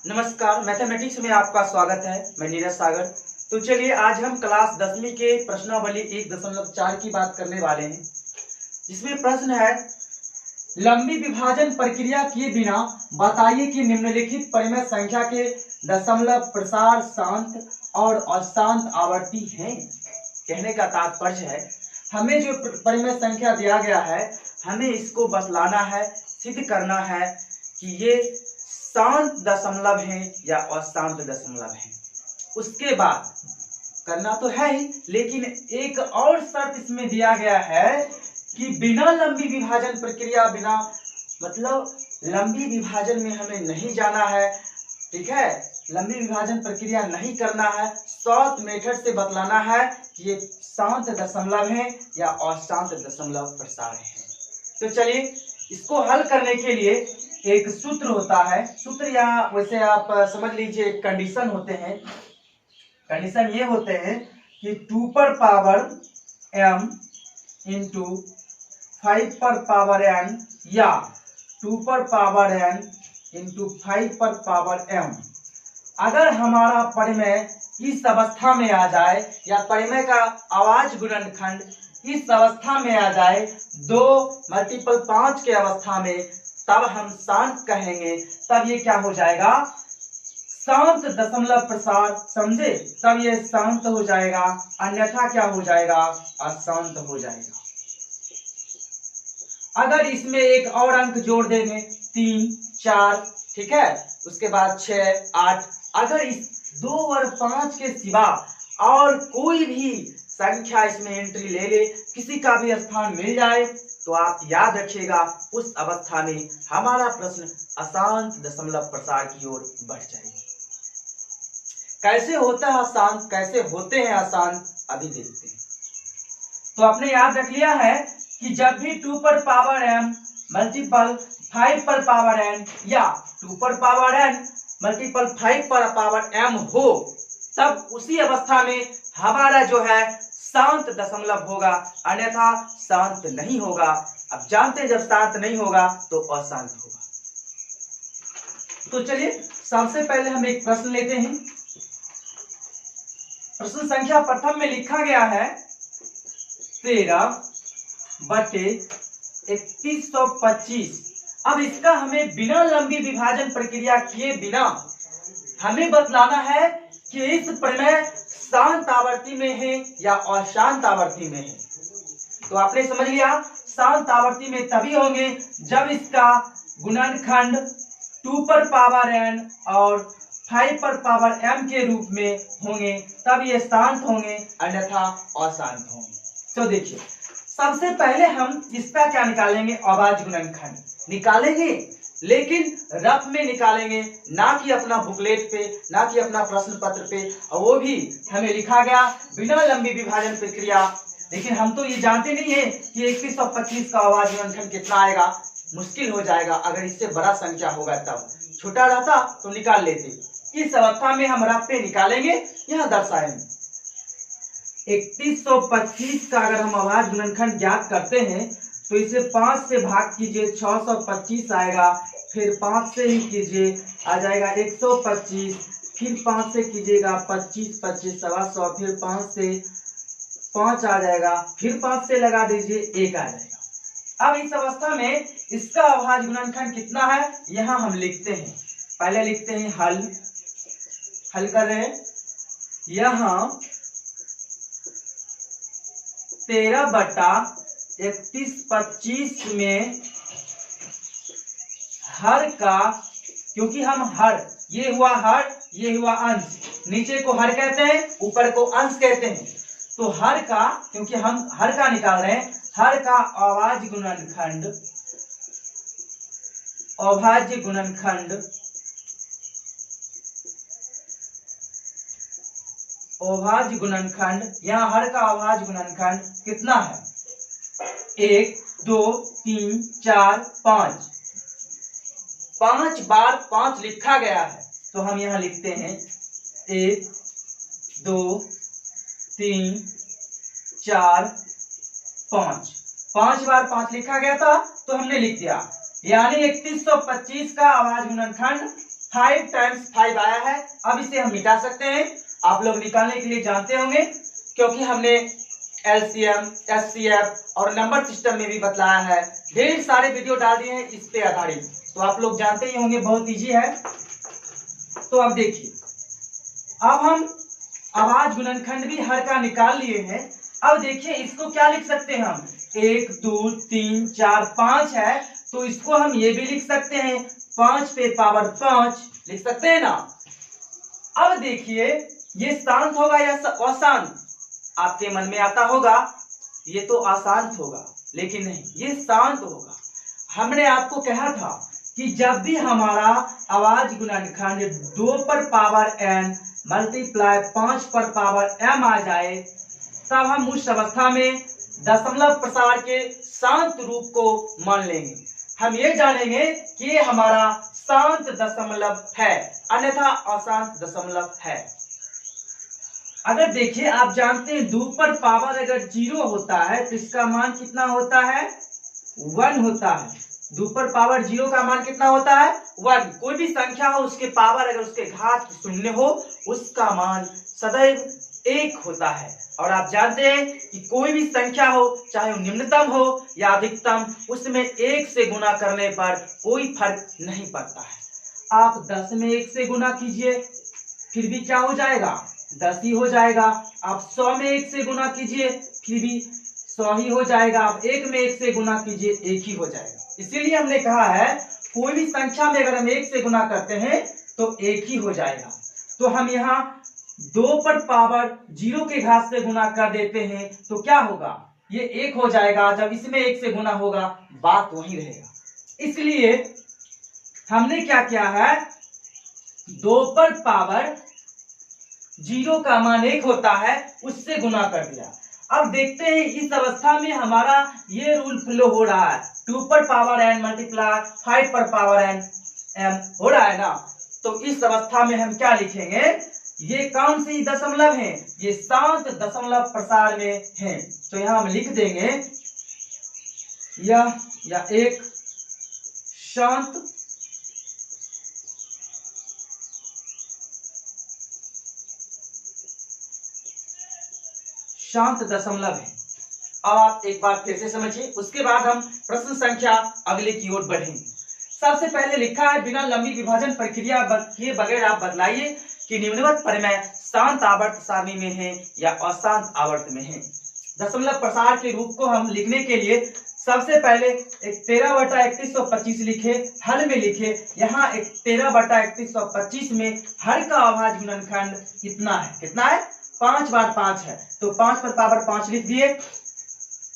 नमस्कार, मैथमेटिक्स में आपका स्वागत है। मैं नीरज सागर। तो चलिए आज हम क्लास 10वीं के प्रश्नावली 1.4 की बात करने वाले हैं, जिसमें प्रश्न है लंबी विभाजन प्रक्रिया किए बिना बताइए कि निम्नलिखित परिमेय संख्या के दशमलव प्रसार शांत और अशांत आवर्ती हैं। कहने का तात्पर्य है हमें जो परिमेय संख्या दिया गया है हमें इसको बतलाना है, सिद्ध करना है कि ये शांत दशमलव है या अशांत दशमलव है। उसके बाद करना तो है ही, लेकिन एक और शर्त इसमें दिया गया है कि बिना लंबी विभाजन प्रक्रिया, बिना मतलब लंबी विभाजन में हमें नहीं जाना है। ठीक है, लंबी विभाजन प्रक्रिया नहीं करना है, शॉर्ट मेथड से बतलाना है कि ये शांत दशमलव है या अशांत दशमलव प्रसार है। तो चलिए इसको हल करने के लिए एक सूत्र होता है, सूत्र या वैसे आप समझ लीजिए कंडीशन होते हैं। कंडीशन ये होते हैं कि 2 पर पावर m इंटू 5 पर पावर n या 2 पर पावर n इंटू 5 पर पावर m। अगर हमारा परिमेय इस अवस्था में आ जाए या परिमेय का अभाज्य गुणनखंड इस अवस्था में आ जाए 2 मल्टीपल 5 के अवस्था में, तब हम शांत कहेंगे। तब ये क्या हो जाएगा? शांत दशमलव प्रसार, समझे? तब ये शांत हो जाएगा, अन्यथा क्या हो जाएगा? अशांत हो जाएगा। अगर इसमें एक और अंक जोड़ देंगे 3, 4, ठीक है, उसके बाद 6, 8, अगर इस 2 और 5 के सिवा और कोई भी संख्या इसमें एंट्री ले ले, किसी का भी स्थान मिल जाए, तो आप याद रखिएगा उस अवस्था में हमारा प्रश्न अशांत दशमलव प्रसार की ओर बढ़ जाएगी। कैसे होता है अशांत, कैसे होते हैं अशांत, अभी देखते हैं। तो आपने याद रख लिया है कि जब भी 2 पर पावर m मल्टीपल 5 पर पावर n या 2 पर पावर n मल्टीपल 5 पर पावर m हो, तब उसी अवस्था में हमारा जो है शांत दशमलव होगा, अन्यथा शांत नहीं होगा। अब जानते हैं जब शांत नहीं होगा तो अशांत होगा। तो चलिए सबसे पहले हम एक प्रश्न लेते हैं। प्रश्न संख्या प्रथम में लिखा गया है 13/3125। अब इसका हमें बिना लंबी विभाजन प्रक्रिया किए बिना हमें बतलाना है कि इस परिमेय शांत आवर्ती में है या अशांत आवर्ती में है। तो आपने समझ लिया शांत आवर्ती में तभी होंगे जब इसका गुणनखंड 2 पर पावर n और 5 पर पावर m के रूप में होंगे, तब ये शांत होंगे, अन्यथा अशांत होंगे। तो देखिए सबसे पहले हम इसका क्या निकालेंगे? अभाज्य गुणनखंड निकालेंगे, लेकिन रफ में निकालेंगे, ना कि अपना बुकलेट पे, ना कि अपना प्रश्न पत्र पे, और वो भी हमें लिखा गया बिना लंबी विभाजन प्रक्रिया। लेकिन हम तो ये जानते नहीं है कि 2125 का अभाज्य गुणनखंड कितना आएगा, मुश्किल हो जाएगा। अगर इससे बड़ा संख्या होगा तब, छोटा रहता तो निकाल लेते। इस अवस्था में हम रफ पे निकालेंगे, यहाँ दर्शाएंगे 3125 का अगर हम अभाज्य गुणनखंड ज्ञात करते हैं तो इसे 5 से भाग कीजिए, 625 आएगा, फिर 5 से ही कीजिए, आ जाएगा 125, फिर 5 से कीजिएगा 25, 25 सवा 100, फिर 5 से 5 आ जाएगा, फिर 5 से लगा दीजिए 1 आ जाएगा। अब इस अवस्था में इसका अभाज्य गुणनखंड कितना है यहाँ हम लिखते हैं। पहले लिखते हैं हल कर रहे हैं। यहाँ 13/3125 में हर का, क्योंकि हम हर, ये हुआ हर, ये हुआ अंश, नीचे को हर कहते हैं, ऊपर को अंश कहते हैं। तो हर का, क्योंकि हम हर का निकाल रहे हैं, हर का अभाज्य गुणनखंड, अभाज्य गुणनखंड, अभाज्य गुणनखंड, यहाँ हर का अभाज्य गुणनखंड कितना है? 1, 2, 3, 4, 5। 5 बार 5 लिखा गया है, तो हम यहाँ लिखते हैं 1, 2, 3, 4, 5। 5 बार 5 लिखा गया था तो हमने लिख दिया, यानी 3125 का अभाज्य गुणनखंड 5 टाइम्स 5 आया है। अब इसे हम मिटा सकते हैं, आप लोग निकालने के लिए जानते होंगे, क्योंकि हमने एलसीएम, एचसीएफ और नंबर सिस्टम में भी बतलाया है, ढेर सारे वीडियो डाल दिए हैं इस पे आधारित, तो आप लोग जानते ही होंगे, बहुत इजी है। तो अब देखिए, अब हम आवाज गुणनखंड भी हर का निकाल लिए हैं। अब देखिए इसको क्या लिख सकते हैं हम, 1 2 3 4 5 है, तो इसको हम ये भी लिख सकते हैं 5 पे पावर 5 लिख सकते हैं ना। अब देखिए ये शांत होगा या अशांत, आपके मन में आता होगा ये तो अशांत होगा, लेकिन नहीं, ये शांत होगा। हमने आपको कहा था कि जब भी हमारा आवाज गुणनखंड 2 पर पावर n मल्टीप्लाई 5 पर पावर m आ जाए, तब हम उस अवस्था में दशमलव प्रसार के शांत रूप को मान लेंगे। हम ये जानेंगे कि ये हमारा शांत दशमलव है, अन्यथा अशांत दशमलव है। अगर देखिए आप जानते हैं 2 पर पावर अगर 0 होता है तो इसका मान कितना होता है, 1 होता है। 2 पर पावर 0 का मान कितना होता है, 1। कोई भी संख्या हो उसके पावर अगर उसके घात 0 हो, उसका मान सदैव 1 होता है। और आप जानते हैं कि कोई भी संख्या हो, चाहे वो निम्नतम हो या अधिकतम, उसमें 1 से गुना करने पर कोई फर्क नहीं पड़ता है। आप 10 में 1 से गुना कीजिए फिर भी क्या हो जाएगा, 10 ही हो जाएगा। आप 100 में 1 से गुना कीजिए फिर भी 100 ही हो जाएगा। आप 1 में 1 से गुना कीजिए 1 ही हो जाएगा। इसीलिए हमने कहा है कोई भी संख्या में अगर हम 1 से गुना करते हैं तो 1 ही हो जाएगा। तो हम यहाँ 2 पर पावर 0 के घात से गुना कर देते हैं तो क्या होगा, ये 1 हो जाएगा। जब इसमें 1 से गुना होगा बात वही रहेगा। इसलिए हमने क्या किया है, 2 पर पावर 0 का मान 1 होता है, उससे गुना कर दिया। अब देखते हैं इस अवस्था में हमारा ये रूल फ्लो हो रहा है, 2 पर पावर n मल्टीप्लाई 5 पर पावर n m हो रहा है ना। तो इस अवस्था में हम क्या लिखेंगे, ये कौन सी दशमलव है, ये शांत दशमलव प्रसार में है। तो यहां हम लिख देंगे यह एक शांत दशमलव है। अब आप एक बार फिर से समझिए, उसके बाद हम प्रश्न संख्या अगले की ओर बढ़ेंगे। सबसे पहले लिखा है, बिना लंबी विभाजन प्रक्रिया के बगैर आप बतलाइए कि निम्नवत परिमेय शांत आवर्त सारणी में है या अशांत आवर्त में है। दशमलव प्रसार के रूप को हम लिखने के लिए सबसे पहले 13/3125 लिखे, हल में लिखे। यहाँ 13/3125 में हर का आवाज गुणनखंड कितना है, कितना है, 5 बार 5 है, तो 5 पर पावर 5 लिख दिए।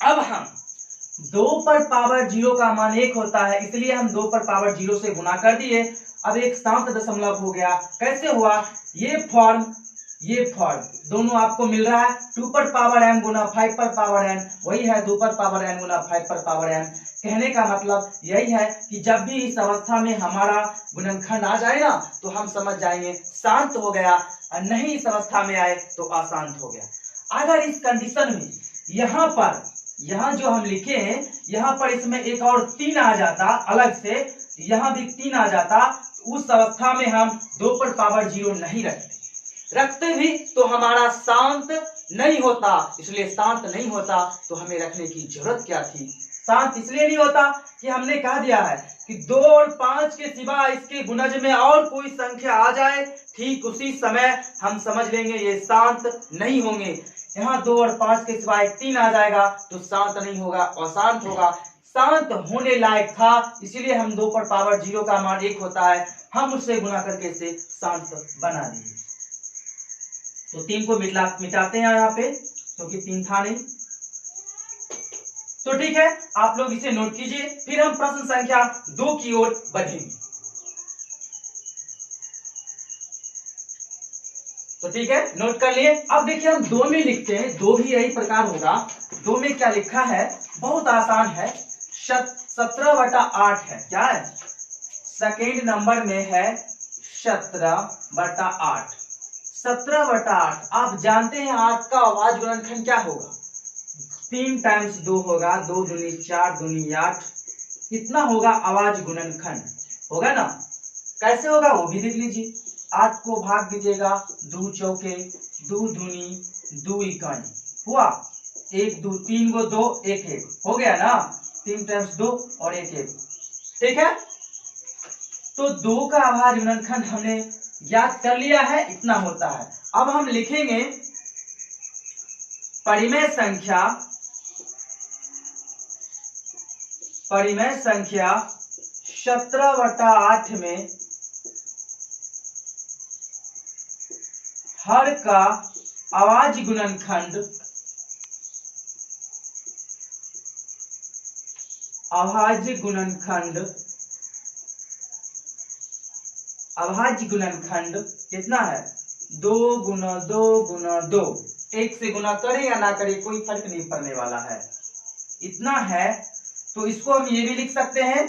अब हम 2 पर पावर 0 का मान 1 होता है, इसलिए हम 2 पर पावर 0 से गुना कर दिए। अब एक शांत दशमलव हो गया। कैसे हुआ, ये फॉर्म दोनों आपको मिल रहा है। 2 पर पावर m गुना 5 पर पावर n वही है 2 पर पावर n गुना 5 पर पावर m। कहने का मतलब यही है कि जब भी इस अवस्था में हमारा गुणनखंड आ जाए ना, तो हम समझ जाएंगे शांत हो गया, और नहीं इस अवस्था में आए तो अशांत हो गया। अगर इस कंडीशन में यहाँ जो हम लिखे हैं, यहाँ पर इसमें एक और 3 आ जाता अलग से, यहाँ भी 3 आ जाता, उस अवस्था में हम 2 पर पावर 0 नहीं रखते भी तो हमारा शांत नहीं होता। इसलिए शांत नहीं होता तो हमें रखने की जरूरत क्या थी। शांत इसलिए नहीं होता कि हमने कह दिया है कि 2 और 5 के सिवा इसके गुणज में और कोई संख्या आ जाए, ठीक उसी समय हम समझ लेंगे ये शांत नहीं होंगे। यहाँ 2 और 5 के सिवा 3 आ जाएगा तो शांत नहीं होगा, अशांत होगा। शांत होने लायक था, इसीलिए हम 2 पर पावर 0 का मान 1 होता है, हम उससे गुना करके इसे शांत बना दिए। तो 3 को मिटाते हैं यहाँ पे, क्योंकि 3 था नहीं। तो ठीक है, आप लोग इसे नोट कीजिए, फिर हम प्रश्न संख्या 2 की ओर बढ़ेंगे। तो ठीक है, नोट कर लिए। अब देखिए हम 2 में लिखते हैं, 2 भी यही प्रकार होगा। 2 में क्या लिखा है, बहुत आसान है, 17/8 है। क्या है, सेकेंड नंबर में है 17/8। 17/8 आप जानते हैं 8 का आवाज गुणनखंड क्या होगा, 3 टाइम्स 2 होगा, 2 दूनी 4 दूनी 8, कितना होगा आवाज गुणनखंड होगा ना। कैसे होगा वो भी देख लीजिए। 8 को भाग दीजिएगा, 2 चौके 2 दूनी 2 इकाई हुआ, 1 2 3 को 2 1 1 हो गया ना, 3 टाइम्स 2 और 1 1, ठीक है। तो 2 का अभाज्य गुणनखंड हमने ज्ञात कर लिया है, इतना होता है। अब हम लिखेंगे परिमेय संख्या 17/8 में हर का अभाज्य गुणनखंड कितना है, 2 गुना 2 गुना 2, 1 से गुना करे या ना करे कोई फर्क नहीं पड़ने वाला है, इतना है। तो इसको हम ये भी लिख सकते हैं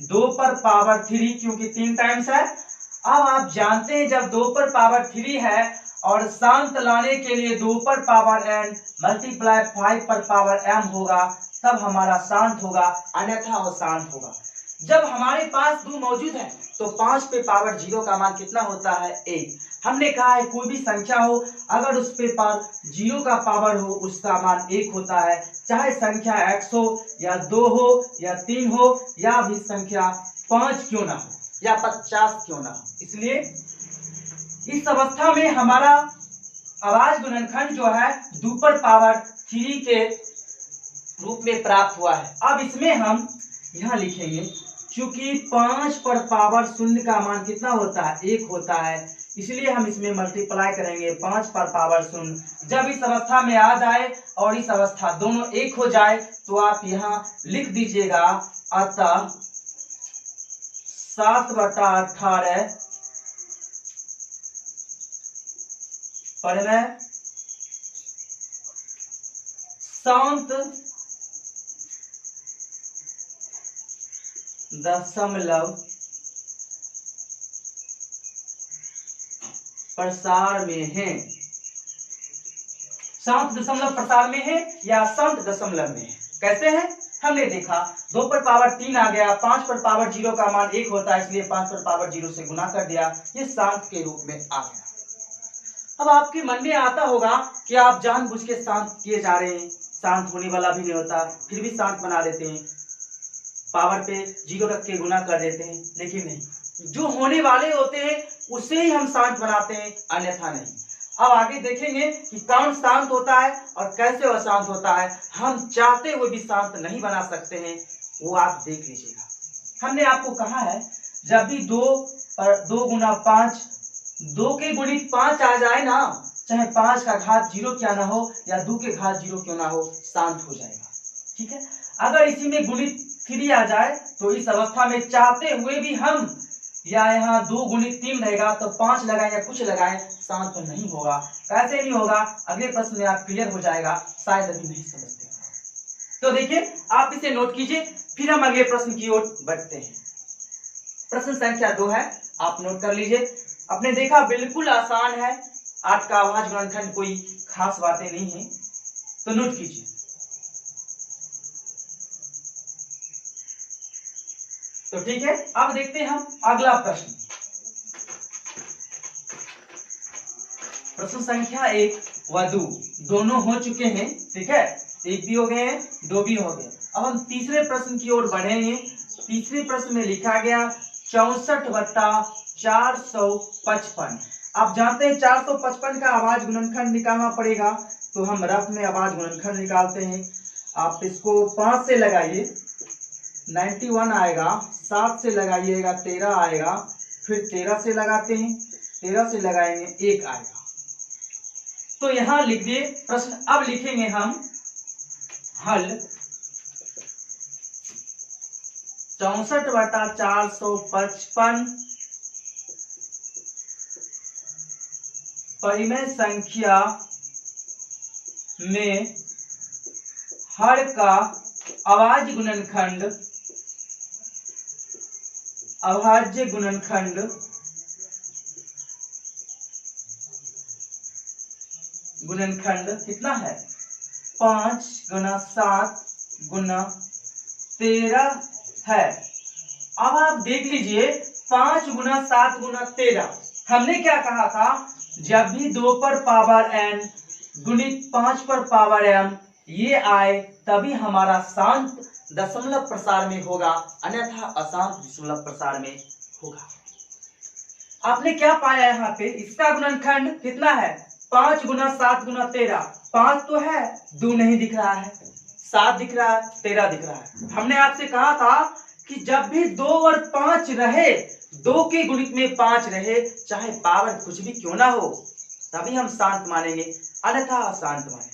2 पर पावर 3, क्योंकि 3 टाइम्स है। अब आप जानते हैं जब 2 पर पावर 3 है और शांत लाने के लिए 2 पर पावर n मल्टीप्लाई 5 पर पावर m होगा, तब हमारा शांत होगा, अन्यथा वो शांत होगा। जब हमारे पास 2 मौजूद है तो 5 पे पावर 0 का मान कितना होता है, 1। हमने कहा है कोई भी संख्या हो अगर उस पे पर 0 का पावर हो उसका मान 1 होता है, चाहे संख्या x हो या 2 हो या 3 हो या भी संख्या 5 क्यों ना हो या 50 क्यों ना हो। इसलिए इस अवस्था में हमारा अभाज्य गुणनखंड जो है 2 पर पावर 3 के रूप में प्राप्त हुआ है। अब इसमें हम यहाँ लिखेंगे, क्योंकि 5 पर पावर 0 का मान कितना होता है, 1 होता है, इसलिए हम इसमें मल्टीप्लाई करेंगे 5 पर पावर 0। जब इस अवस्था में आ जाए और इस अवस्था दोनों 1 हो जाए तो आप यहाँ लिख दीजिएगा, अतः 7/18 परिमेय शांत दशमलव प्रसार में है। शांत दशमलव प्रसार में है या शांत दशमलव में है, कैसे है हमने देखा। 2 पर पावर 3 आ गया, 5 पर पावर 0 का मान 1 होता है, इसलिए 5 पर पावर 0 से गुना कर दिया, ये शांत के रूप में आ गया। अब आपके मन में आता होगा कि आप जानबूझ के शांत किए जा रहे हैं, शांत होने वाला भी नहीं होता, फिर भी शांत बना देते हैं, पावर पे 0 रख के गुना कर देते हैं, लेकिन नहीं, जो होने वाले होते हैं उसे ही हम शांत बनाते हैं, अन्यथा नहीं। अब आगे देखेंगे कि कौन शांत होता है और कैसे वह शांत होता है। हम चाहते हुए भी शांत नहीं बना सकते हैं, वो आप देख लीजिएगा। हमने आपको कहा है जब भी 2 गुना 5, 2 के गुणित 5 आ जाए ना, चाहे 5 का घात 0 क्या ना हो या 2 के घात 0 क्यों ना हो, शांत हो जाएगा, ठीक है। अगर इसी में गुणित 3 आ जाए तो इस अवस्था में चाहते हुए भी हम या यहाँ 2 गुणित 3 रहेगा तो 5 लगाए या कुछ लगाए, शांत तो नहीं होगा। कैसे नहीं होगा, अगले प्रश्न में आप क्लियर हो जाएगा, शायद अभी नहीं समझते। तो देखिए आप इसे नोट कीजिए, फिर हम अगले प्रश्न की ओर बढ़ते हैं। प्रश्न संख्या 2 है, आप नोट कर लीजिए। आपने देखा बिल्कुल आसान है, 8 का अभाज्य गुणनखंड कोई खास बातें नहीं है, तो नोट कीजिए। तो ठीक है, अब देखते हैं हम अगला प्रश्न। प्रश्न संख्या 1 व 2 दोनों हो चुके हैं, ठीक है, 1 भी हो गए हैं, 2 भी हो गए। अब हम तीसरे प्रश्न की ओर बढ़ेंगे। तीसरे प्रश्न में लिखा गया 64/455। आप जानते हैं 455 का अभाज्य गुणनखंड निकालना पड़ेगा, तो हम रफ में अभाज्य गुणनखंड निकालते हैं। आप इसको 5 से लगाइए 91 आएगा, 7 से लगाइएगा 13 आएगा, फिर 13 से लगाते हैं, 13 से लगाएंगे 1 आएगा। तो यहां लिख दिए प्रश्न। अब लिखेंगे हम हल 64/455 परिमेय संख्या में हर का अभाज्य गुणनखंड कितना है, 5 गुना 7 गुना 13 है। अब आप देख लीजिए 5 गुना 7 गुना 13। हमने क्या कहा था, जब भी 2 पर पावर n गुणित 5 पर पावर m ये आए तभी हमारा शांत दशमलव प्रसार में होगा, अन्यथा अशांत दशमलव प्रसार में होगा। आपने क्या पाया यहाँ पे, इसका गुणनखंड कितना है, 5 गुना 7 गुना 13। 5 तो है, 2 नहीं दिख रहा है, 7 दिख रहा है, 13 दिख रहा है। हमने आपसे कहा था कि जब भी 2 और 5 रहे, 2 के गुणित में 5 रहे, चाहे पावर कुछ भी क्यों ना हो, तभी हम शांत मानेंगे, अन्यथा अशांत मानेंगे।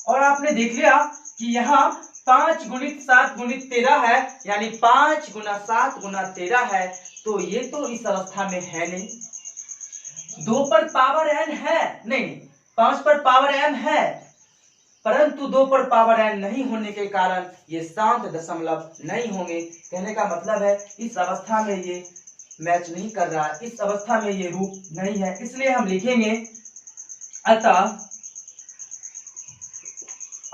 और आपने देख लिया कि यहाँ 5 गुणित 7 गुणित 13 है, यानी 5 गुना 7 गुना 13 है, तो ये तो इस अवस्था में है नहीं। 2 पर पावर n है नहीं, 5 पर पावर m है, परंतु 2 पर पावर n नहीं होने के कारण ये शांत दशमलव नहीं होंगे। कहने का मतलब है इस अवस्था में ये मैच नहीं कर रहा है, इस अवस्था में ये रूप नहीं है, इसलिए हम लिखेंगे अतः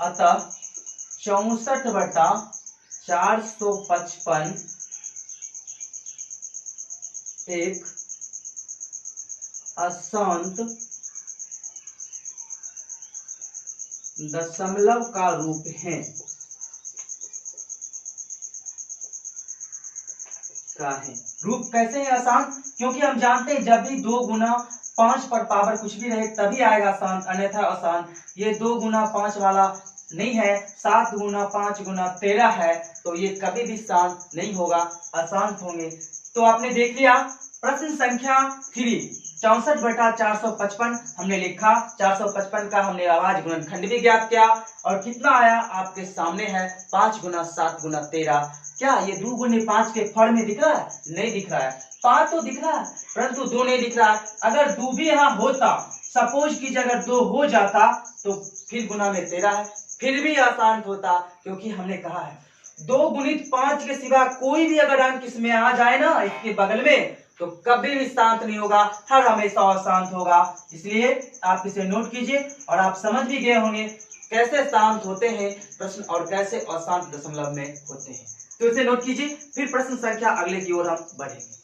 64/455 एक अशांत दशमलव का रूप है। रूप कैसे है अशांत, क्योंकि हम जानते हैं जब भी 2 गुना 5 पर पावर कुछ भी रहे तभी आएगा शांत, अन्यथा अशांत। ये 2 गुना 5 वाला नहीं है, 7 गुना 5 गुना 13 है, तो ये कभी भी शांत नहीं होगा, अशांत होंगे। तो आपने देख लिया प्रश्न संख्या 3, 64/455 हमने लिखा, 455 का हमने आवाज गुणनखंड भी ज्ञात किया, और कितना आया आपके सामने है 5 गुना 7 गुना 13। क्या ये 2 गुने 5 के फल में दिख रहा है, नहीं दिख रहा है, 5 तो दिख रहा है परंतु 2 नहीं दिख रहा है। अगर 2 भी यहाँ होता, सपोज कीजिए अगर 2 हो जाता तो फिर गुना में 13 है, फिर भी अशांत होता, क्योंकि हमने कहा है 2 गुणित 5 के सिवा कोई भी अगर अंक इसमें आ जाए ना इसके बगल में, तो कभी भी शांत नहीं होगा, हर हमेशा अशांत होगा। इसलिए आप इसे नोट कीजिए, और आप समझ भी गए होंगे कैसे शांत होते हैं प्रश्न और कैसे अशांत दशमलव में होते हैं। तो इसे नोट कीजिए, फिर प्रश्न संख्या अगले की ओर हम बढ़ेंगे।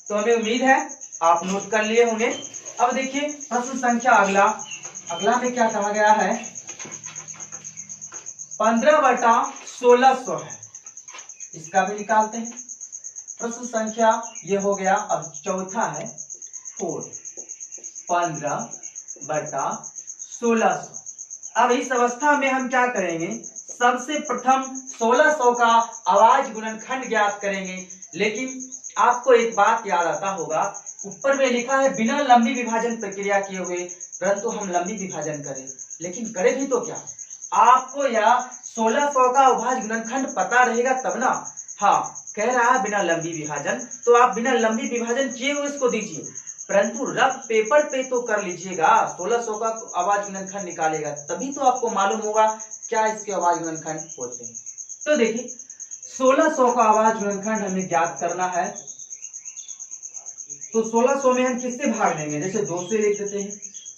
तो हमें उम्मीद है आप नोट कर लिए होंगे। अब देखिए प्रश्न संख्या अगला में क्या कहा गया है, 15/1600 है, इसका भी निकालते हैं। प्रश्न संख्या ये हो गया, अब चौथा है 4, 15/1600। अब इस अवस्था में हम क्या करेंगे, सबसे प्रथम 1600 का आवाज गुणनखंड ज्ञात करेंगे। लेकिन आपको एक बात याद आता होगा, ऊपर में लिखा है बिना लंबी विभाजन प्रक्रिया किए हुए, परंतु हम लंबी विभाजन करें, लेकिन करें भी तो क्या, आपको यह 1600 का अभाज्य गुणनखंड पता रहेगा तब ना। हाँ, कह रहा है बिना लंबी विभाजन, तो आप बिना लंबी विभाजन किए हुए इसको दीजिए, परंतु रफ पेपर पे तो कर लीजिएगा। 1600 का अभाज्य गुणनखंड निकालेगा तभी तो आपको मालूम होगा क्या इसके अभाज्य गुणनखंड होते हैं। तो देखिए 1600 का अभाज्य गुणनखंड हमें ज्ञात करना है, तो 1600 में हम किससे भाग देंगे, जैसे 2 से ले लेते हैं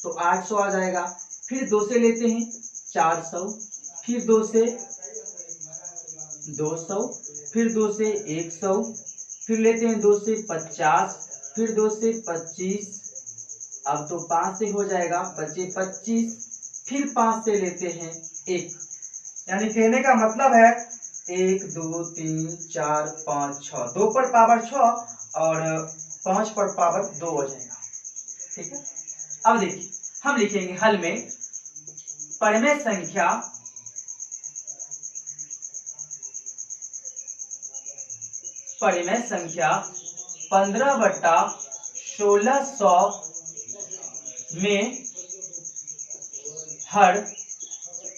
तो 800 आ जाएगा, फिर 2 से लेते हैं 400, फिर 2 से 200, फिर 2 से 100, फिर लेते हैं 2 से 50, फिर 2 से 25, अब तो 5 से हो जाएगा, बचे 25, फिर 5 से लेते हैं 1, यानी कहने का मतलब है 1 2 3 4 5 6, 2 पर पावर 6 और 5 पर पावर 2 हो जाएगा। ठीक है, अब देखिए हम लिखेंगे हल में परिमेय संख्या परिमेय संख्या 15/1600 में हर,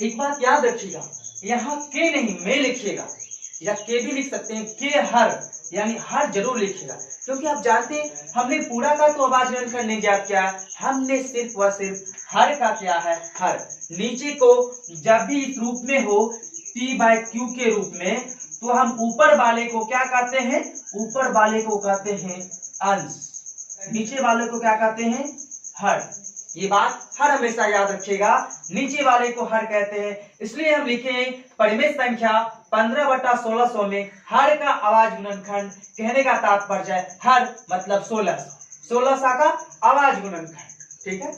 एक बात याद रखिएगा, यहाँ के नहीं में लिखिएगा, या के भी लिख सकते हैं, के हर यानी हर जरूर लिखिएगा, क्योंकि आप जानते हैं हमने पूरा का तो अभाज्य गुणनखंड नहीं ज्ञात किया, हमने सिर्फ व सिर्फ हर का क्या है, हर। नीचे को जब भी इस रूप में हो P/Q के रूप में, तो हम ऊपर वाले को क्या कहते हैं, ऊपर वाले को कहते हैं अंश, नीचे वाले को क्या कहते हैं, हर। ये बात हर हमेशा याद रखिएगा, नीचे वाले को हर कहते हैं, इसलिए हम लिखे परिमेय संख्या 15/1600 में हर का आवाज गुणनखंड। कहने का तात्पर्य है हर मतलब 1600 का आवाज गुणनखंड। ठीक है,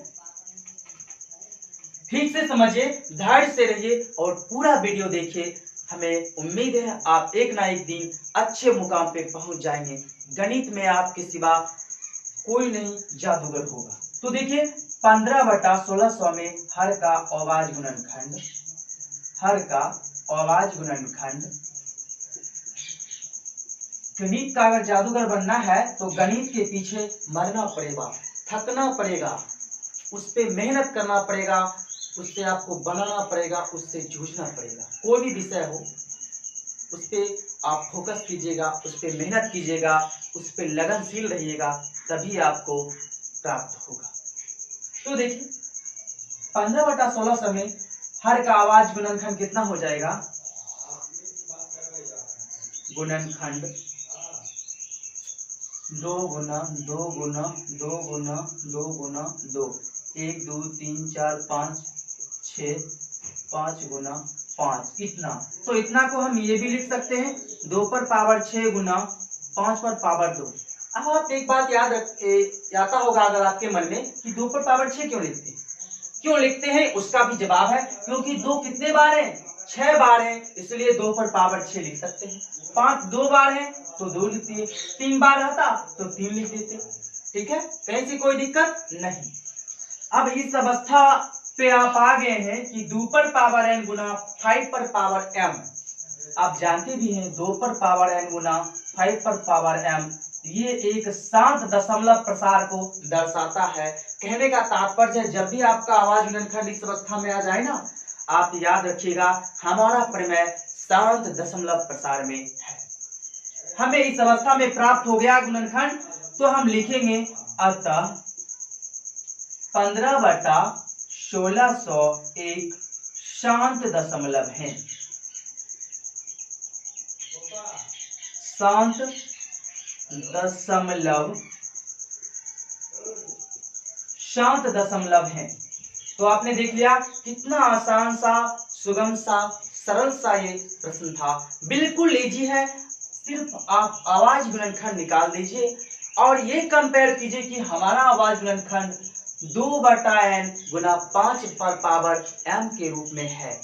ठीक से समझिए, धैर्य से रहिए और पूरा वीडियो देखिए। हमें उम्मीद है आप एक ना एक दिन अच्छे मुकाम पे पहुंच जाएंगे। गणित में आपके सिवा कोई नहीं जादूगर होगा। तो देखिए 15/1600 में हर का आवाज गुणनखंड, हर का आवाज गुणनखंड। गणित का अगर जादूगर बनना है तो गणित के पीछे मरना पड़ेगा, थकना पड़ेगा, उस पर मेहनत करना पड़ेगा, उससे आपको बनाना पड़ेगा, उससे जूझना पड़ेगा। कोई भी विषय हो उस पर आप फोकस कीजिएगा, उस पर मेहनत कीजिएगा, उस पर लगनशील रहिएगा, तभी आपको प्राप्त होगा। तो देखिए 15/1600 में हर का आवाज गुणनखंड कितना हो जाएगा? गुणनखंड 2 गुना 2 गुना 2 गुना 2 गुना 2, 1 2 3 4 5 6, 5 गुना 5, इतना। तो इतना को हम ये भी लिख सकते हैं 2 पर पावर 6 गुना 5 पर पावर 2। अब आप एक बात याद आता होगा अगर आपके मन में कि 2 पर पावर 6 क्यों लिखते हैं, उसका भी जवाब है क्योंकि 2 कितने बार है? 6 बार है, इसलिए 2 पर पावर 6 लिख सकते हैं। 5 2 बार है तो 2 लिख दिए, 3 बार रहता तो 3 लिख देते। ठीक है, कहीं से कोई दिक्कत नहीं। अब इस अवस्था पे आप आ गए हैं कि 2 पर पावर n गुना 5 पर पावर m। आप जानते भी हैं 2 पर पावर n गुना 5 पर पावर m ये एक शांत दशमलव प्रसार को दर्शाता है। कहने का तात्पर्य है जब भी आपका आवाज गुणनखंड इस अवस्था में आ जाए ना, आप याद रखिएगा हमारा प्रमेय शांत दशमलव प्रसार में है। हमें इस अवस्था में प्राप्त हो गया गुणनखंड, तो हम लिखेंगे अतः 15/1600 एक शांत दशमलव है। शांत दशमलव है। तो आपने देख लिया कितना आसान सा, सुगम सा, सरल सा ये प्रश्न था। बिल्कुल इजी है, सिर्फ आप आवाज गुणनखंड निकाल दीजिए और ये कंपेयर कीजिए कि हमारा आवाज गुणनखंड 2/n गुना 5 पर पावर m के रूप में है।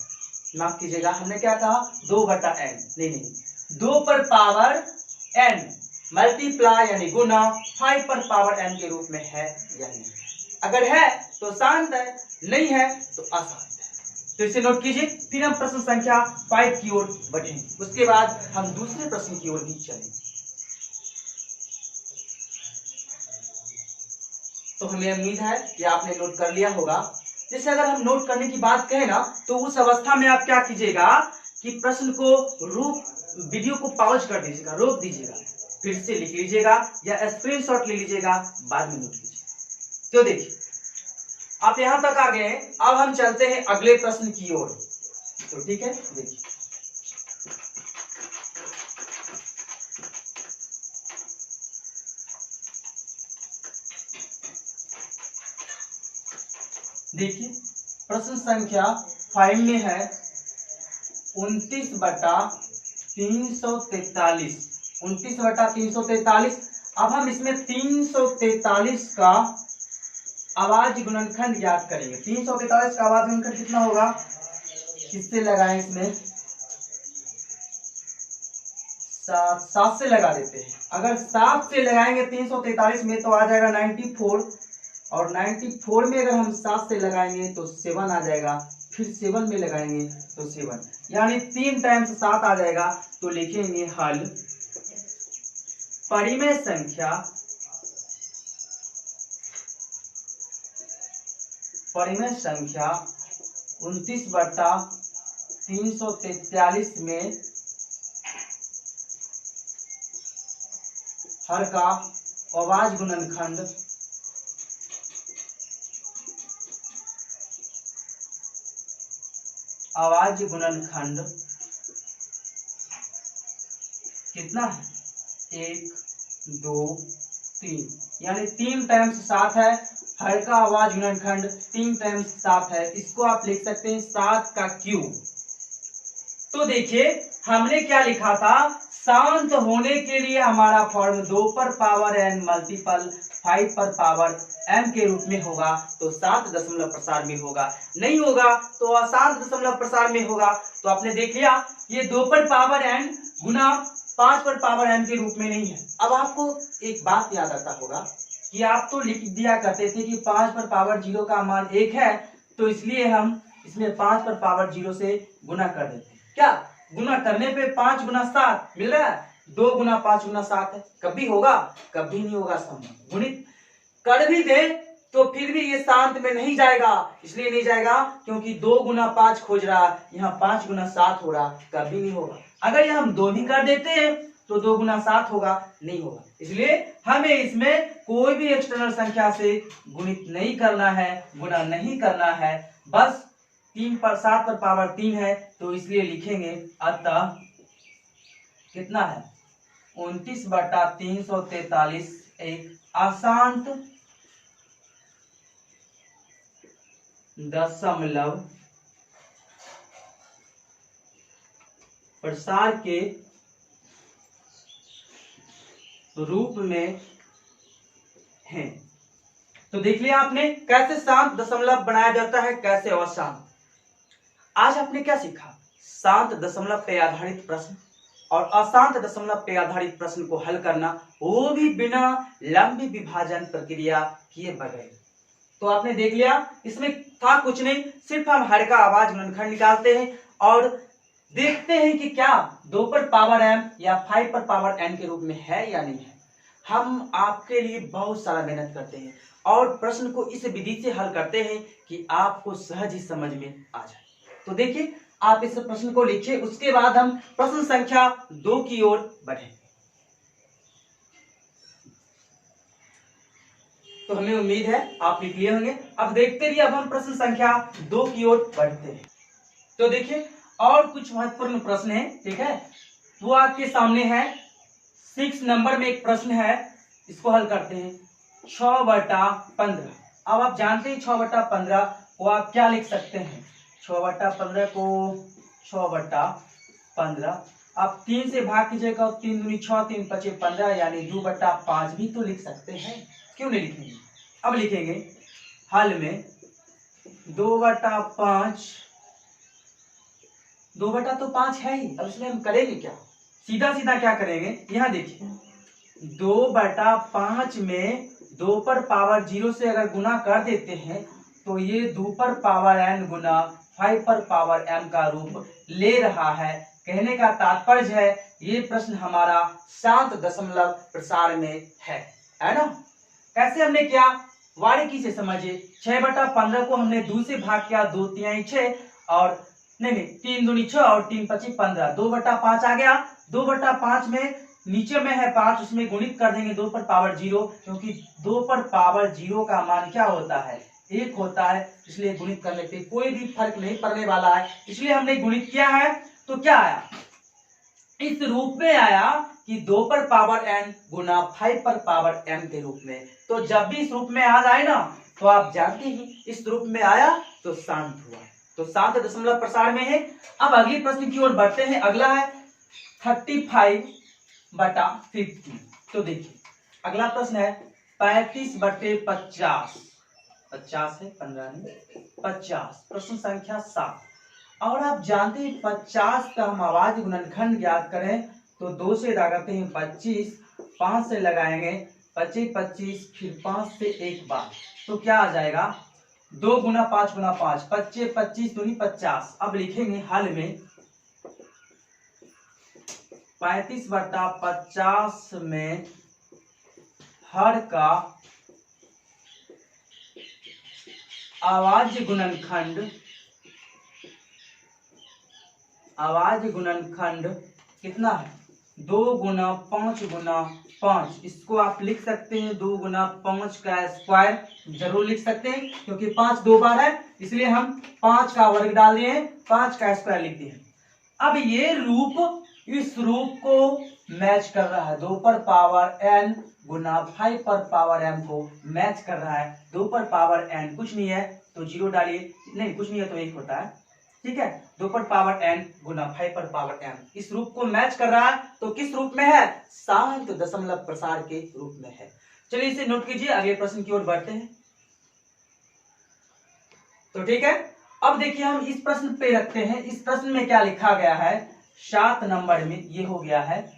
माफ कीजिएगा, हमने क्या कहा? 2/n नहीं, 2 पर पावर n मल्टीप्लाई यानी गुना 5 पर पावर n के रूप में है या नहीं। अगर है तो शांत है, नहीं है तो अशांत है। तो इसे नोट कीजिए। फिर हम प्रश्न संख्या 5 की ओर बढ़ेंगे, उसके बाद हम दूसरे प्रश्न की ओर भी चलेंगे। तो हमें उम्मीद है कि आपने नोट कर लिया होगा। जैसे अगर हम नोट करने की बात कहें ना, तो उस अवस्था में आप क्या कीजिएगा कि प्रश्न को वीडियो को पॉज कर दीजिएगा, रोक दीजिएगा, फिर से लिख लीजिएगा या स्क्रीनशॉट ले लीजिएगा, बाद में नोट कीजिएगा। तो देखिए आप यहां तक आ गए, अब हम चलते हैं अगले प्रश्न की ओर। तो ठीक है, देखिए प्रश्न संख्या 5 में है 29/343। 29/343। अब हम इसमें 343 का आवाज गुणनखंड याद करेंगे। 343 का आवाज गुणनखंड कितना होगा? किससे लगाएं? इसमें 7 से लगा देते हैं। अगर 7 से लगाएंगे 343 में तो आ जाएगा 94, और 94 में अगर हम 7 से लगाएंगे तो 7 आ जाएगा, फिर 7 में लगाएंगे तो 7, यानी 3 टाइम्स 7 आ जाएगा। तो लिखेंगे हल परिमेय संख्या 29/343 में हर का आवाज गुणनखंड कितना है? 1 2 3, यानी 3 टाइम्स 7 है हर का आवाज गुणनखंड 3 टाइम्स 7 है, इसको आप लिख सकते हैं 7 का क्यूब। तो देखिए हमने क्या लिखा था, शांत होने के लिए हमारा फॉर्म 2 पर पावर n मल्टीपल 5 पर पावर m के रूप में होगा, तो 7 दशमलव प्रसार में होगा। नहीं होगा तो अशांत दशमलव प्रसार में होगा। तो आपने देख लिया ये 2 पर पावर n गुना 5 पर पावर m के रूप में नहीं है। अब आपको एक बात याद आता होगा कि आप तो लिख दिया करते थे कि 5 पर पावर 0 का मान 1 है, तो इसलिए हम इसमें 5 पर पावर 0 से गुना कर देते हैं। क्या गुना करने पे 5 गुना 7 मिल रहा है, 2 गुना 5 गुना 7 है। कभी होगा? कभी नहीं होगा संभव। गुणित कर भी दे तो फिर भी ये शांत में नहीं जाएगा। इसलिए नहीं जाएगा क्योंकि 2 गुना 5 खोज रहा, यहाँ 5 गुना 7 हो रहा, कभी नहीं होगा। अगर ये हम 2 भी कर देते हैं तो 2 गुना 7 होगा, नहीं होगा। इसलिए हमें इसमें कोई भी एक्सटर्नल संख्या से गुणित नहीं करना है, गुना नहीं करना है। बस 3 पर 7 पर पावर 3 है, तो इसलिए लिखेंगे अतः कितना है 29/343 एक अशांत दशमलव प्रसार के रूप में है। तो देख लिया आपने कैसे शांत दशमलव बनाया जाता है, कैसे अशांत। आज आपने क्या सीखा, शांत दशमलव पे आधारित प्रश्न और अशांत दशमलव पे आधारित प्रश्न को हल करना, वो भी बिना लंबी विभाजन प्रक्रिया किए बगैर। तो आपने देख लिया इसमें था कुछ नहीं, सिर्फ हम हर का आवाज गुणनखंड निकालते हैं और देखते हैं कि क्या 2 पर पावर m या 5 पर पावर n के रूप में है या नहीं है। हम आपके लिए बहुत सारा मेहनत करते हैं और प्रश्न को इस विधि से हल करते हैं कि आपको सहज ही समझ में आ जाए। तो देखिए आप इस प्रश्न को लिखिए, उसके बाद हम प्रश्न संख्या 2 की ओर बढ़ें। तो हमें उम्मीद है आप लिख लिए होंगे। अब देखते रहिए, अब हम प्रश्न संख्या 2 की ओर बढ़ते हैं। तो देखिए और कुछ महत्वपूर्ण प्रश्न है, ठीक है, वो आपके सामने है। 6 नंबर में एक प्रश्न है, इसको हल करते हैं। 6/15। अब आप जानते हैं 6/15 को आप क्या लिख सकते हैं, 6/15 को 6/15 आप 3 से भाग कीजिएगा, 3 दूनी 6, 3 पचे 15 यानी 2/5 भी तो लिख सकते हैं, क्यों नहीं लिखेंगे। अब लिखेंगे हल में 2/5, 2/5 है ही। अब इसमें हम करेंगे क्या, सीधा सीधा क्या करेंगे, यहाँ देखिए 2/5 में 2 पर पावर 0 से अगर गुना कर देते हैं तो ये 2 पर पावर n गुना 5 पर पावर m का रूप ले रहा है। कहने का तात्पर्य है ये प्रश्न हमारा शांत दशमलव प्रसार में है ना। कैसे हमने किया, बारीकी से समझिए। 6/15 को हमने 2 से भाग किया, 2 तिहाई 6 और नहीं 3 दूनी 6 और 3 पची 15, 2/5 आ गया। 2/5 में नीचे में है 5, उसमें गुणित कर देंगे 2 पर पावर 0, क्योंकि 2 पर पावर 0 का मान क्या होता है, 1 होता है, इसलिए गुणित करने पे कोई भी फर्क नहीं पड़ने वाला है, इसलिए हमने गुणित किया है। तो क्या आया, इस रूप में आया कि 2 पर पावर n गुना 5 पर पावर m के रूप में। तो जब भी इस रूप में आ जाए ना, तो आप जानते ही इस रूप में आया तो शांत हुआ, तो शांत दशमलव प्रसार में है। अब अगले प्रश्न की ओर बढ़ते हैं। अगला है 35/50। तो देखिए अगला प्रश्न है 35/50, 50 है 15 नहीं 50, प्रश्न संख्या 7। और आप जानते हैं 50 का हम आवाज गुणनखंड ज्ञात करें तो 2 से लगाते हैं 25, 5 से लगाएंगे 25 25, फिर 5 से एक बार, तो क्या आ जाएगा 2 गुना 5 गुना 5, 25 25 दूनी 50। अब लिखेंगे हल में 35/50 में हर का आवाज गुणनखंड कितना है, 2 गुना 5 गुना 5। इसको आप लिख सकते हैं 2 गुना 5 का स्क्वायर, जरूर लिख सकते हैं क्योंकि 5 2 बार है, इसलिए हम 5 का वर्ग डाल दिए हैं, 5 का स्क्वायर लिख दिए हैं। अब ये रूप इस रूप को मैच कर रहा है। 2 पर पावर n गुना 5 पर पावर m को मैच कर रहा है। 2 पर पावर n कुछ नहीं है तो 0 डालिए, नहीं कुछ नहीं है तो 1 होता है, ठीक है। 2 पर पावर n गुना 5 पर पावर m इस रूप को मैच कर रहा है, तो किस रूप में है? शांत दशमलव प्रसार के रूप में है। चलिए इसे नोट कीजिए, अगले प्रश्न की ओर बढ़ते हैं। तो ठीक है, अब देखिए हम इस प्रश्न पे रखते हैं। इस प्रश्न में क्या लिखा गया है? 7 नंबर में ये हो गया है,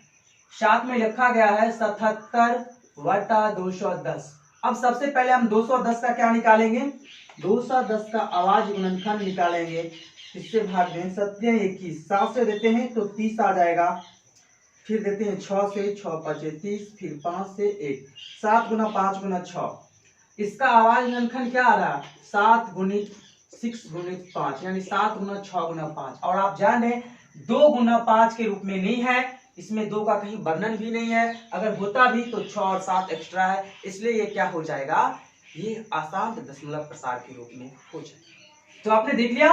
7 में लिखा गया है 77/210। अब सबसे पहले हम 210 का क्या निकालेंगे? 210 का आवाज गुणनखंड निकालेंगे। इससे भाग दें 7 21, 7 से देते हैं तो 30 आ जाएगा, फिर देते हैं 6 से, 6 5 30, फिर 5 से 1, 7 गुना 5 गुना 6। इसका आवाज गुणनखंड क्या आ रहा? 7 गुणित 6 गुणित 5, यानी 7 गुना 6 गुना 5। और आप जान रहे 2 गुना 5 के रूप में नहीं है, इसमें 2 का कहीं वर्णन भी नहीं है। अगर होता भी तो 6 और 7 एक्स्ट्रा है, इसलिए ये क्या हो जाएगा? ये अशांत दशमलव प्रसार के रूप में हो जाएगा। तो आपने देख लिया।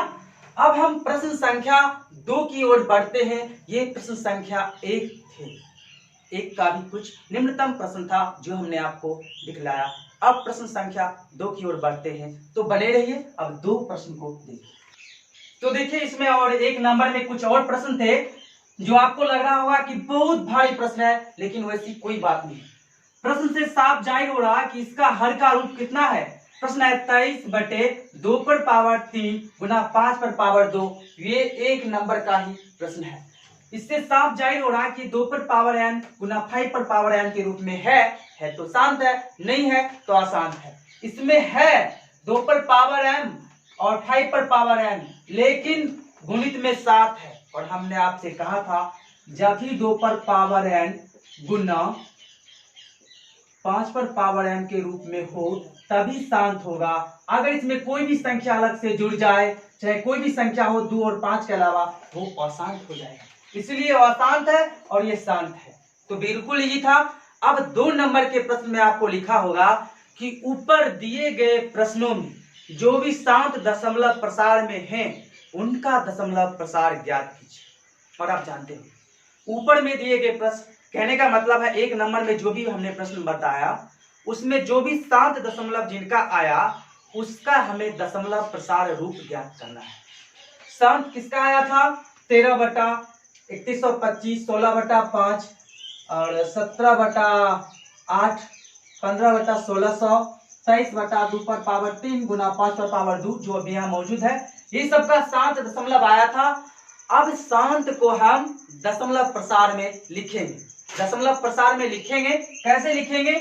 अब हम प्रश्न संख्या 2 की ओर बढ़ते हैं। ये प्रश्न संख्या 1 थे, 1 का भी कुछ निम्नतम प्रश्न था जो हमने आपको दिखलाया। अब प्रश्न संख्या 2 की ओर बढ़ते हैं, तो बने रहिए। अब 2 प्रश्न को देखिए। तो देखिए इसमें और 1 नंबर में कुछ और प्रश्न थे जो आपको लग रहा होगा कि बहुत भारी प्रश्न है, लेकिन वैसी कोई बात नहीं। प्रश्न से साफ जाहिर हो रहा कि इसका हर का रूप कितना है। प्रश्न है 23/2 पर पावर 3 गुना 5 पर पावर 2। ये 1 नंबर का ही प्रश्न है। इससे साफ जाहिर हो रहा कि 2 पर पावर n गुना 5 पर पावर n के रूप में है तो शांत है, नहीं है तो अशांत है। इसमें है 2 पर पावर m और 5 पर पावर n, लेकिन गुणित में 7 है। और हमने आपसे कहा था जब भी 2 पर पावर n गुना 5 पर पावर m के रूप में हो तभी शांत होगा। अगर इसमें कोई भी संख्या अलग से जुड़ जाए, चाहे कोई भी संख्या हो 2 और 5 के अलावा, वो अशांत हो जाएगा। इसलिए अशांत है और ये शांत है, तो बिल्कुल यही था। अब 2 नंबर के प्रश्न में आपको लिखा होगा कि ऊपर दिए गए प्रश्नों में जो भी शांत दशमलव प्रसार में हैं उनका दशमलव प्रसार ज्ञात कीजिए। और आप जानते हो ऊपर में दिए गए प्रश्न, कहने का मतलब है 1 नंबर में जो भी हमने प्रश्न बताया उसमें जो भी शांत दशमलव जिनका आया उसका हमें दशमलव प्रसार रूप ज्ञात करना है। शांत किसका आया था? 13/3125, 16/5 और 17/8, 15/1600, 23/2 पर पावर 3 गुना 5 पर पावर 2 जो अभी यहाँ मौजूद है, ये सबका शांत दशमलव आया था। अब शांत को हम दशमलव प्रसार में लिखेंगे। दशमलव प्रसार में लिखेंगे, कैसे लिखेंगे?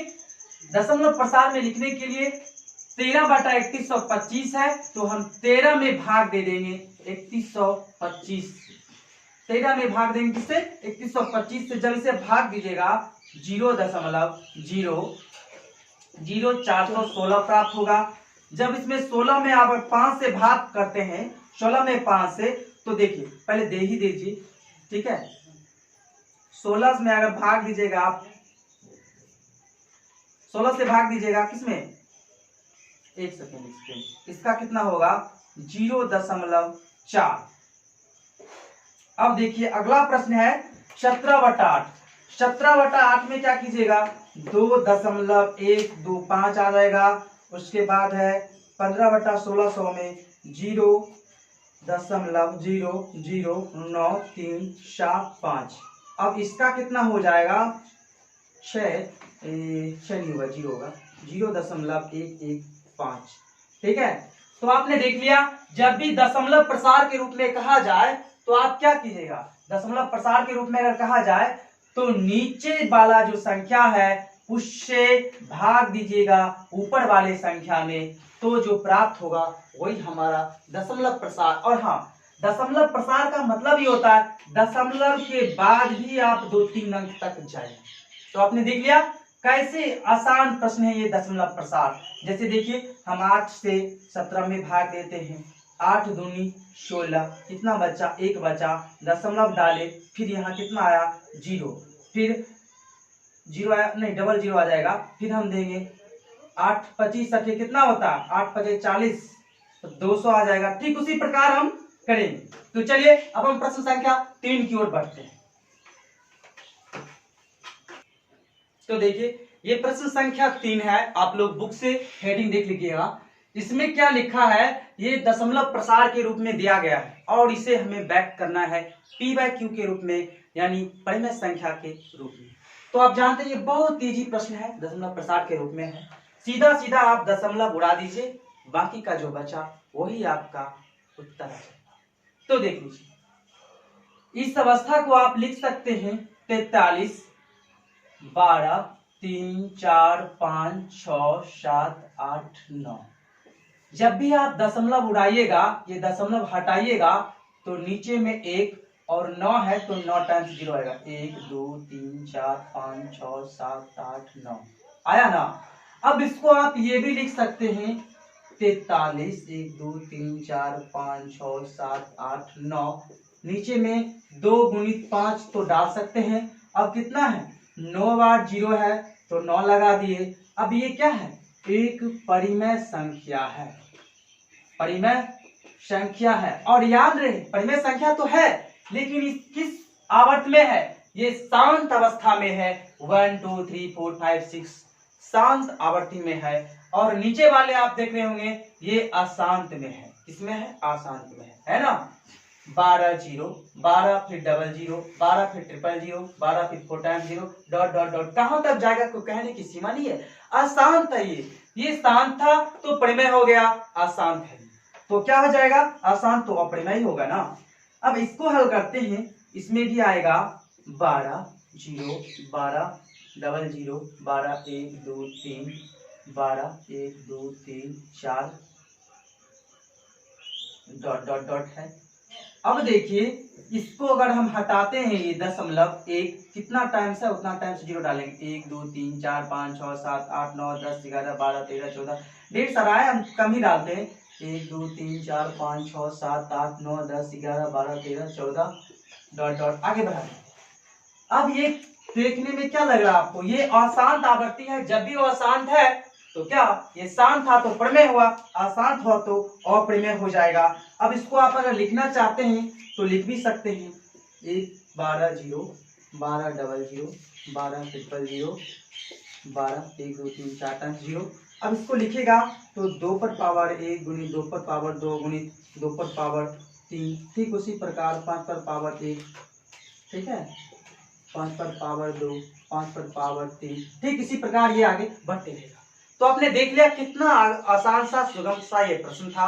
दशमलव प्रसार में लिखने के लिए 13/3125 है तो हम 13 में भाग दे देंगे 3125। 13 में भाग देंगे किससे? 3125 से। जब इसे भाग दीजिएगा 0.00416 प्राप्त होगा। जब इसमें 16 में आप 5 से भाग करते हैं, 16 में 5 से, तो देखिए पहले दे ही दीजिए, ठीक है। 16 में अगर भाग दीजिएगा आप, 16 से भाग दीजिएगा किसमें? 1 सेकेंड, इसका कितना होगा? 0.4। अब देखिए अगला प्रश्न है 17/8। 17/8 में क्या कीजिएगा? 2.125 आ जाएगा। उसके बाद है 15/1600 में 0.00935। अब इसका कितना हो जाएगा? 0 होगा, 0.115। ठीक है, तो आपने देख लिया जब भी दशमलव प्रसार के रूप में कहा जाए तो आप क्या कीजिएगा? दशमलव प्रसार के रूप में अगर कहा जाए तो नीचे वाला जो संख्या है उससे भाग दीजिएगा ऊपर वाले संख्या में, तो जो प्राप्त होगा वही हमारा दशमलव प्रसार। और हाँ, दशमलव प्रसार का मतलब ही होता है दशमलव के बाद भी आप 2-3 अंक तक जाए। तो आपने देख लिया कैसे आसान प्रश्न है ये दशमलव प्रसार। जैसे देखिए हम 8 से 17 में भाग देते हैं, 8 दूनी 16, कितना बचा? 1 बचा। दशमलव डाले, फिर यहाँ कितना आया? 0, फिर 0 आया, नहीं डबल 0 आ जाएगा। फिर हम देंगे 8 25 सके कितना होता है? 8 5 40, तो 200 आ जाएगा। ठीक उसी प्रकार हम करेंगे। तो चलिए अब हम प्रश्न संख्या 3 की ओर बढ़ते हैं। तो देखिए ये प्रश्न संख्या 3 है, आप लोग बुक से हेडिंग देख लीजिएगा। इसमें क्या लिखा है, ये दशमलव प्रसार के रूप में दिया गया है और इसे हमें व्यक्त करना है p/q के रूप में, यानी परिमेय संख्या के रूप में। तो आप जानते हैं ये बहुत इजी प्रश्न है, दशमलव प्रसार के रूप में है। सीधा सीधा आप दशमलव उड़ा दीजिए, बाकी का जो बचा वही आपका उत्तर है। तो देख लीजिए इस अवस्था को आप लिख सकते हैं 43, 12, 3, 4, 5, 6, 7, 8, 9। जब भी आप दशमलव उड़ाइएगा, ये दशमलव हटाइएगा तो नीचे में 1 और 9 है तो 9 टाइम्स 0 आएगा। 1, 2, 3, 4, 5, 6, 7, 8, 9 आया ना। अब इसको आप ये भी लिख सकते हैं 43, 1, 2, 3, 4, 5, 6, 7, 8, 9। नीचे में 2 गुणित 5 तो डाल सकते हैं। अब कितना है, 9 बार 0 है तो 9 लगा दिए। अब ये क्या है, एक परिमेय संख्या है, परिमेय संख्या है। और याद रहे परिमेय संख्या तो है लेकिन इस किस आवर्त में है, ये शांत अवस्था में है। 1, 2, 3, 4, 5, 6 शांत आवर्ती में है। और नीचे वाले आप देख रहे होंगे ये अशांत में है। किसमें है, अशांत में है ना। 12 0, 12 फिर डबल 0, 12 फिर ट्रिपल 0, 12 फिर 4 टाइम्स 0 डॉट डॉट डॉट। कहां तक जाएगा कोई कहने की सीमा नहीं है। अशांत है ये शांत था तो परिमेय हो गया, अशांत है तो क्या हो जाएगा, अशांत तो अपरिमेय होगा ना। अब इसको हल करते हैं, इसमें भी आएगा 12 0, 12 डबल 0, 12 1 2 3, 12 1 2 3 4 डॉट डॉट डॉट है। अब देखिए इसको अगर हम हटाते हैं, ये दशमलव एक कितना टाइम्स है उतना टाइम्स 0 डालेंगे। 1 2 3 4 5 6 7 8 9 10 11 12 13 14, ढेर सारा है, हम कम ही डालते हैं। 1 2 3 4 5 6 7 8 9 10 11 12 13 14 डॉट डॉट आगे बढ़ा। अब ये देखने में क्या लग रहा है आपको, ये अशांत आवृत्ति है। जब भी वो अशांत है तो क्या, ये शांत था तो परिमेय हुआ, अशांत हुआ तो अप्रिमेय हो जाएगा। अब इसको आप अगर लिखना चाहते हैं तो लिख भी सकते हैं। 12 0, 12 डबल 0, 12 ट्रिपल 0, 12 1 2 3 4 टाइम्स 0। अब इसको लिखेगा तो 2 पर पावर 1 गुणित 2 पर पावर 2 गुणित 2 पर पावर 3, ठीक उसी प्रकार 5 पर पावर 1, ठीक है, 5 पर पावर 2, 5 पर पावर 3, ठीक इसी प्रकार ये आगे बढ़ते रहेगा। तो आपने देख लिया कितना आसान सा सुगम सा ये प्रश्न था।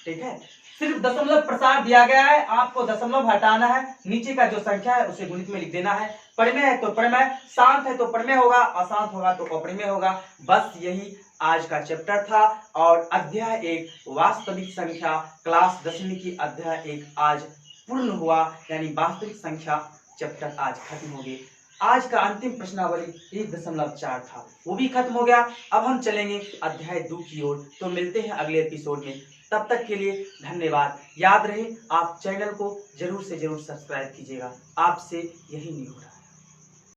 ठीक है, सिर्फ दशमलव प्रसार दिया गया है, आपको दशमलव हटाना है, नीचे का जो संख्या है उसे गुणित में लिख देना है। परिमेय है तो परिमेय, शांत है तो परिमेय होगा, अशांत होगा तो अपरिमेय होगा। बस यही आज का चैप्टर था। और अध्याय 1 वास्तविक संख्या क्लास 10वीं की अध्याय 1 आज पूर्ण हुआ, यानी वास्तविक संख्या चैप्टर आज खत्म हो गई। आज का अंतिम प्रश्नावली 1.4 था, वो भी खत्म हो गया। अब हम चलेंगे अध्याय 2 की ओर। तो मिलते हैं अगले एपिसोड में, तब तक के लिए धन्यवाद। याद रहे आप चैनल को जरूर से जरूर सब्सक्राइब कीजिएगा, आपसे यही नहीं हो रहा है।